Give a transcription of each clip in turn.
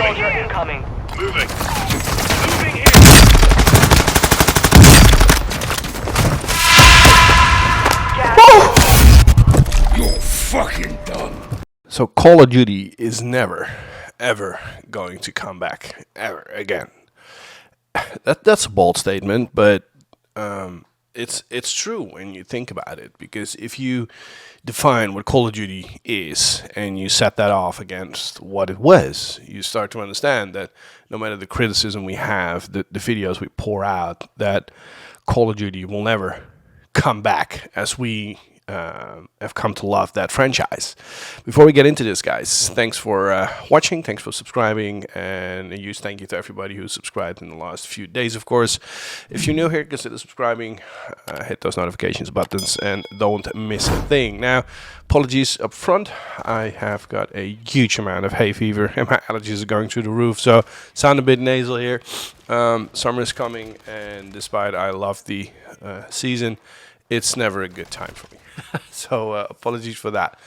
soldier incoming. Moving. Moving in. You're fucking done. So Call of Duty is never, ever going to come back ever again. That's a bold statement, but it's true when you think about it. Because if you define what Call of Duty is and you set that off against what it was, you start to understand that no matter the criticism we have, the videos we pour out, that Call of Duty will never come back as we have come to love that franchise. Before we get into this, guys, thanks for watching, thanks for subscribing, and a huge thank you to everybody who subscribed in the last few days, of course. If you're new here, consider subscribing, hit those notifications buttons, and don't miss a thing. Now, apologies up front, I have got a huge amount of hay fever, and my allergies are going through the roof, so sound a bit nasal here. Summer is coming, and despite I love the season, it's never a good time for me. So apologies for that.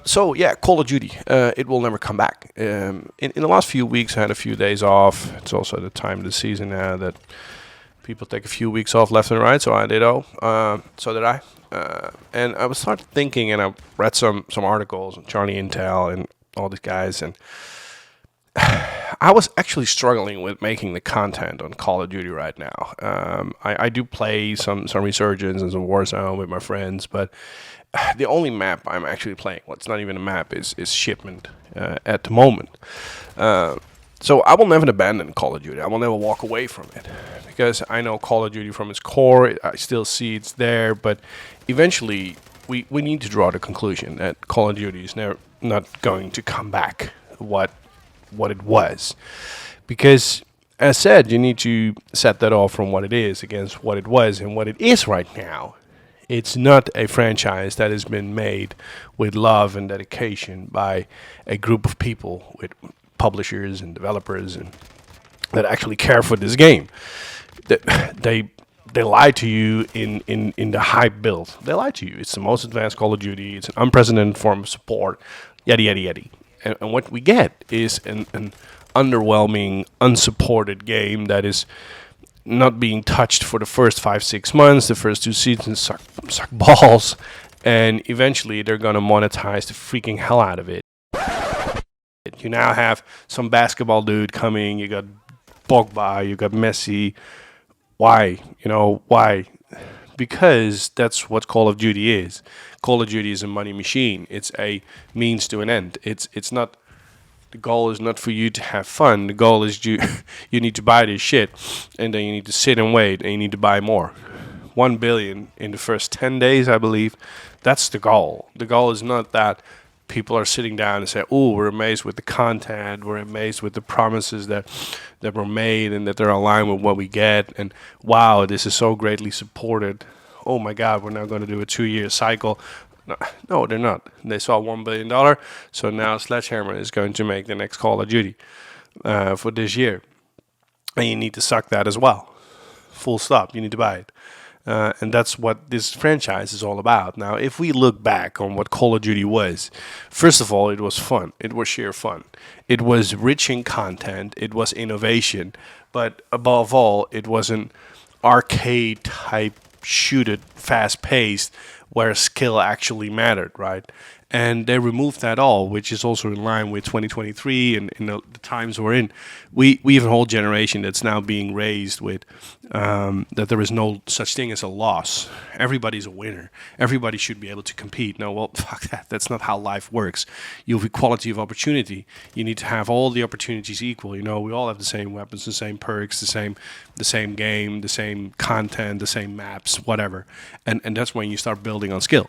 So yeah, Call of Duty, it will never come back. In the last few weeks, I had a few days off. It's also the time of the season now that people take a few weeks off left and right. So I did. So did I. And I was started thinking, and I read some articles on Charlie Intel and all these guys, and I was actually struggling with making the content on Call of Duty right now. I do play some Resurgence and some Warzone with my friends, but the only map I'm actually playing, well, it's not even a map, is Shipment at the moment. So I will never abandon Call of Duty. I will never walk away from it, because I know Call of Duty from its core. I still see it's there, but eventually we need to draw the conclusion that Call of Duty is not going to come back what it was, because as said, you need to set that off from what it is against what it was. And what it is right now, it's not a franchise that has been made with love and dedication by a group of people, with publishers and developers, and that actually care for this game. They lie to you in the hype build. They lie to you. It's the most advanced Call of Duty. It's an unprecedented form of support. Yada yada yada. And what we get is an underwhelming, unsupported game that is not being touched for the first 5-6 months. The first 2 seasons suck balls, and eventually they're gonna monetize the freaking hell out of it. You now have some basketball dude coming. You got Pogba. You got Messi. Why? Why? Because that's what Call of Duty is. Call of Duty is a money machine. It's a means to an end. It's not. The goal is not for you to have fun. The goal is you need to buy this shit, and then you need to sit and wait, and you need to buy more. 1 billion in the first 10 days, I believe. That's the goal. The goal is not that people are sitting down and say, "Oh, we're amazed with the content. We're amazed with the promises that were made, and that they're aligned with what we get. And wow, this is so greatly supported. Oh my God, we're now going to do a 2-year cycle." No, they're not. They saw $1 billion, so now Sledgehammer is going to make the next Call of Duty for this year, and you need to suck that as well. Full stop. You need to buy it. And that's what this franchise is all about. Now, if we look back on what Call of Duty was, first of all, it was fun. It was sheer fun. It was rich in content. It was innovation. But above all, it was an arcade-type shoot-it, fast-paced, where skill actually mattered, right? And they removed that all, which is also in line with 2023 and the times we're in. We have a whole generation that's now being raised with that there is no such thing as a loss. Everybody's a winner. Everybody should be able to compete. No, well, fuck that. That's not how life works. You have equality of opportunity. You need to have all the opportunities equal. We all have the same weapons, the same perks, the same game, the same content, the same maps, whatever. And that's when you start building on skill.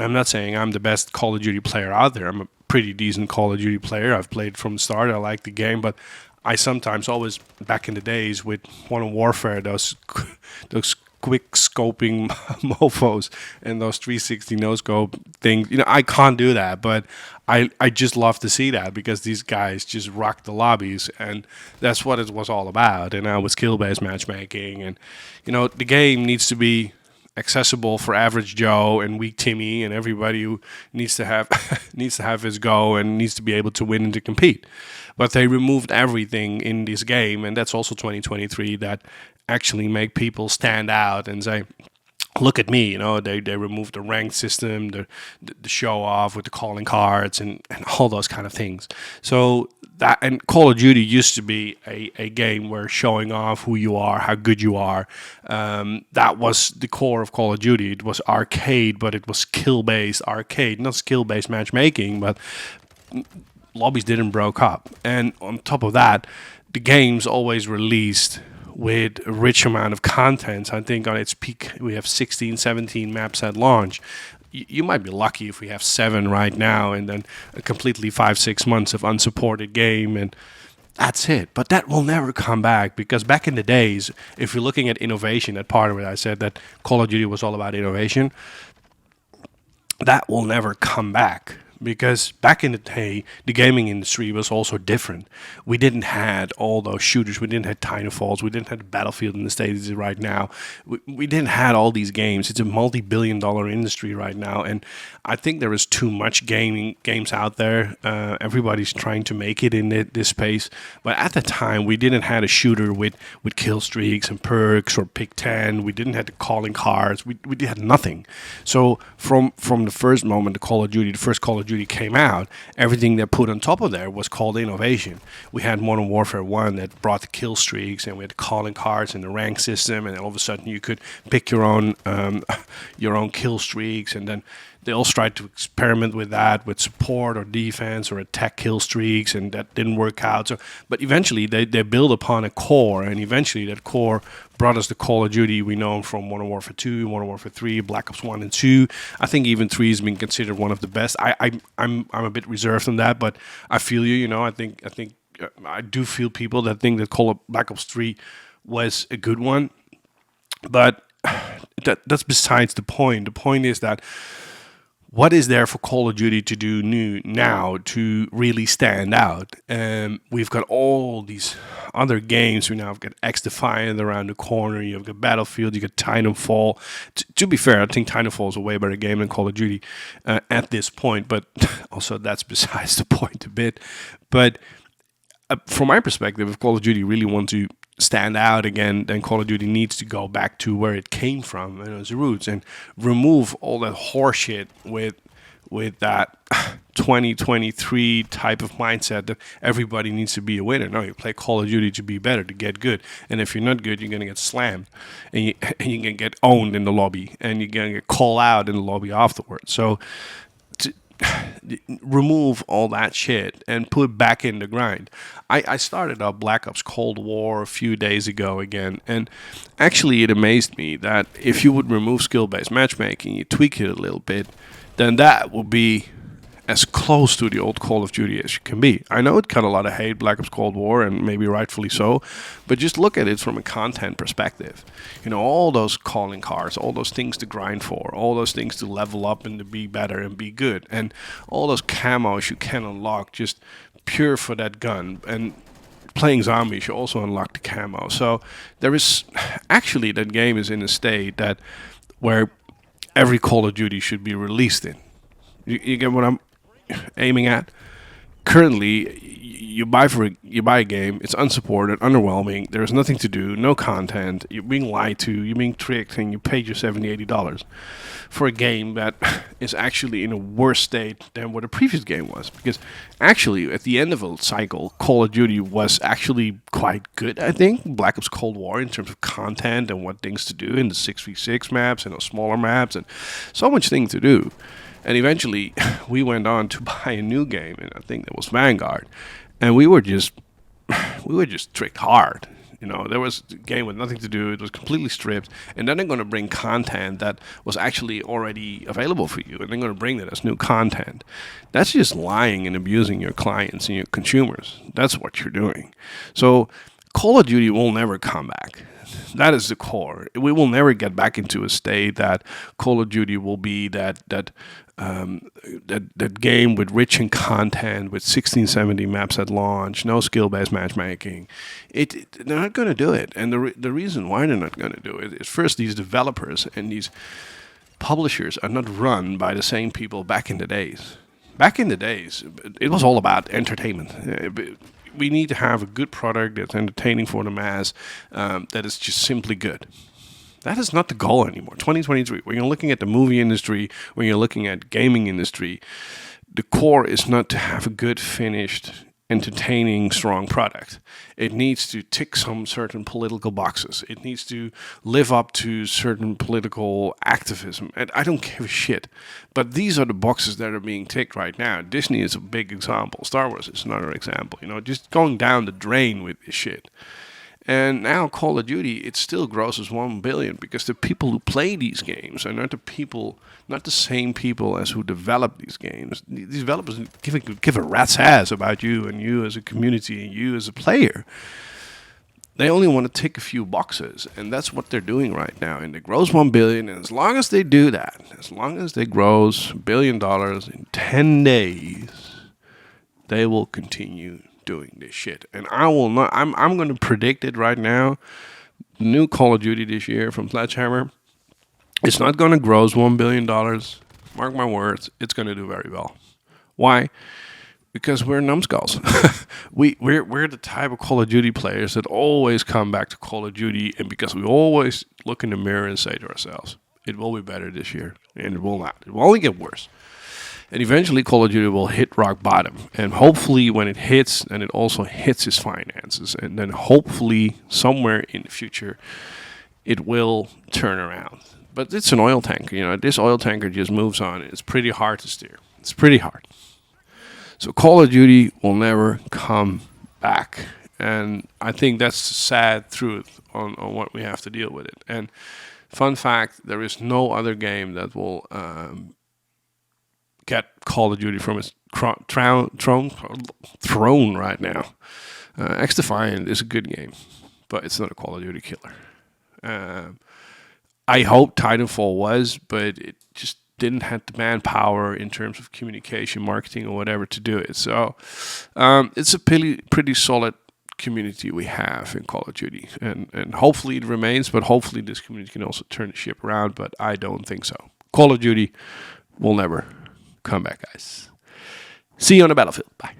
I'm not saying I'm the best Call of Duty player out there. I'm a pretty decent Call of Duty player. I've played from the start. I like the game, but I sometimes always, back in the days with Modern Warfare, those quick scoping mofos and those 360 no scope things, I can't do that, but I just love to see that, because these guys just rock the lobbies, and that's what it was all about. And now with skill-based matchmaking, and the game needs to be accessible for average Joe and weak Timmy and everybody who needs to have needs to have his go and needs to be able to win and to compete. But they removed everything in this game, and that's also 2023 that actually make people stand out and say, look at me, they removed the ranked system, the show off with the calling cards and all those kind of things. So that, and Call of Duty used to be a game where showing off who you are, how good you are, that was the core of Call of Duty. It was arcade, but it was skill-based arcade, not skill-based matchmaking, but lobbies didn't broke up. And on top of that, the games always released with a rich amount of content. I think on its peak, we have 16, 17 maps at launch. You might be lucky if we have 7 right now, and then a completely 5-6 months of unsupported game, and that's it. But that will never come back, because back in the days, if you're looking at innovation, that part of it, I said that Call of Duty was all about innovation. That will never come back. Because back in the day, the gaming industry was also different. We didn't had all those shooters. We didn't have Titanfalls. We didn't have the Battlefield in the States right now. We didn't had all these games. It's a multi-billion-dollar industry right now, and I think there is too much games out there. Everybody's trying to make it in this space, but at the time, we didn't have a shooter with kill streaks and perks or pick 10. We didn't have the calling cards. We had nothing. So from the first moment, the first Call of Duty came out, everything that put on top of there was called innovation. We had Modern Warfare 1 that brought the kill streaks, and we had the calling cards and the rank system, and all of a sudden you could pick your own kill streaks, and then they also tried to experiment with that with support or defense or attack kill streaks, and that didn't work out. So, but eventually they built upon a core, and eventually that core brought us the Call of Duty we know from Modern Warfare 2, Modern Warfare 3, Black Ops 1 and 2. I think even 3 has been considered one of the best. I'm a bit reserved on that, but I feel you. I think I do feel people that think that Black Ops 3 was a good one, but that's besides the point. The point is that what is there for Call of Duty to do new now to really stand out? We've got all these other games. We now have got X-Defiant around the corner. You've got Battlefield. You got Titanfall. To be fair, I think Titanfall is a way better game than Call of Duty at this point. But also that's besides the point a bit. But from my perspective, if Call of Duty really wants to stand out again, then Call of Duty needs to go back to where it came from, its roots, and remove all that horseshit with that 2023 type of mindset that everybody needs to be a winner. No, you play Call of Duty to be better, to get good. And if you're not good, you're going to get slammed, and you're going to get owned in the lobby, and you're going to get called out in the lobby afterwards. So remove all that shit and put back in the grind. I started up Black Ops Cold War a few days ago again, and actually it amazed me that if you would remove skill-based matchmaking, you tweak it a little bit, then that would be as close to the old Call of Duty as you can be. I know it got a lot of hate, Black Ops Cold War, and maybe rightfully so, but just look at it from a content perspective. All those calling cards, all those things to grind for, all those things to level up and to be better and be good, and all those camos you can unlock just pure for that gun. And playing zombies, you also unlock the camo. So there is, actually, that game is in a state that where every Call of Duty should be released in. You get what I'm aiming at? Currently, you buy a game, it's unsupported, underwhelming, there's nothing to do, no content, you're being lied to, you're being tricked, and you paid your $70, $80 for a game that is actually in a worse state than what the previous game was. Because actually, at the end of a cycle, Call of Duty was actually quite good, I think. Black Ops Cold War, in terms of content and what things to do in the 6v6 maps and the smaller maps, and so much thing to do. And eventually, we went on to buy a new game, and I think that was Vanguard. And we were just tricked hard. There was a game with nothing to do. It was completely stripped. And then they're going to bring content that was actually already available for you, and they're going to bring that as new content. That's just lying and abusing your clients and your consumers. That's what you're doing. So Call of Duty will never come back. That is the core. We will never get back into a state that Call of Duty will be that game with rich in content, with 1670 maps at launch, no skill-based matchmaking. They're not going to do it, and the reason why they're not going to do it is, first, these developers and these publishers are not run by the same people back in the days. Back in the days, it was all about entertainment. We need to have a good product that's entertaining for the mass, that is just simply good. That is not the goal anymore. 2023, when you're looking at the movie industry, when you're looking at gaming industry, the core is not to have a good, finished, entertaining, strong product. It needs to tick some certain political boxes. It needs to live up to certain political activism. And I don't give a shit. But these are the boxes that are being ticked right now. Disney is a big example. Star Wars is another example. Just going down the drain with this shit. And now Call of Duty, it still grosses 1 billion because the people who play these games are not the same people as who develop these games. These developers give a rat's ass about you and you as a community and you as a player. They only want to tick a few boxes, and that's what they're doing right now. And they gross 1 billion, and as long as they do that, as long as they gross $1 billion in 10 days, they will continue doing this shit. And I will not, I'm going to predict it right now. The new Call of Duty this year from Sledgehammer, it's not going to gross $1 billion. Mark my words, it's going to do very well. Why? Because we're numbskulls. we're the type of Call of Duty players that always come back to Call of Duty, and because we always look in the mirror and say to ourselves, it will be better this year, and it will not. It will only get worse. And eventually Call of Duty will hit rock bottom. And hopefully when it hits, and it also hits its finances. And then hopefully somewhere in the future, it will turn around. But it's an oil tanker. This oil tanker just moves on. It's pretty hard to steer. It's pretty hard. So Call of Duty will never come back. And I think that's the sad truth on what we have to deal with it. And fun fact, there is no other game that will get Call of Duty from its throne right now. X-Defiant is a good game, but it's not a Call of Duty killer. I hope Titanfall was, but it just didn't have the manpower in terms of communication, marketing, or whatever to do it. So it's a pretty solid community we have in Call of Duty, and hopefully it remains, but hopefully this community can also turn the ship around, but I don't think so. Call of Duty will never come back, guys. See you on the battlefield. Bye.